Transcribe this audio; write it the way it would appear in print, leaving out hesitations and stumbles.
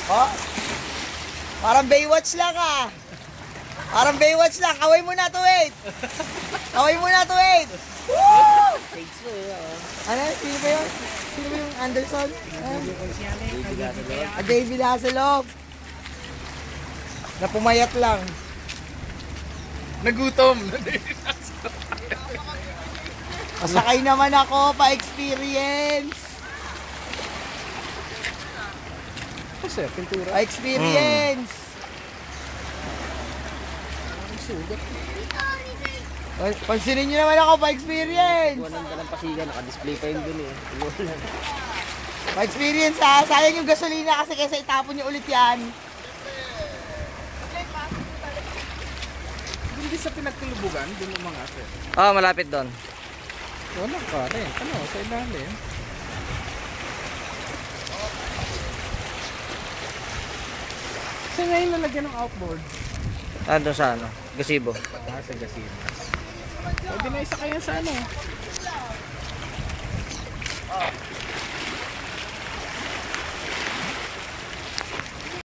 Oh, parang Baywatch lang ah. Parang Baywatch lang. Kaway mo na to, wait. Kaway mo na to, wait. Woo! Ano? Sino ba yun? Sino ba yung Anderson? David Hasselhoff. Na pumayat lang. Nagutom. Masakay naman ako pa-experience. Sir, pintura. Pa-experience. Pansinin nyo naman ako pa-experience. Walang dalang pasigan, naka-display pa yun dun eh. Pa-experience ha. Sayang yung gasolina kasi kaysa itapon nyo ulit yan. Hindi sa pinagtulubugan, dun yung mga sir. Oh, malapit doon. Wala pa rin. Ano, sa ilalim. Kasi ngayon nalagyan ng outboard. Doon sa ano? Gazebo. Sa gazebo. Pwede na isa kaya sa ano.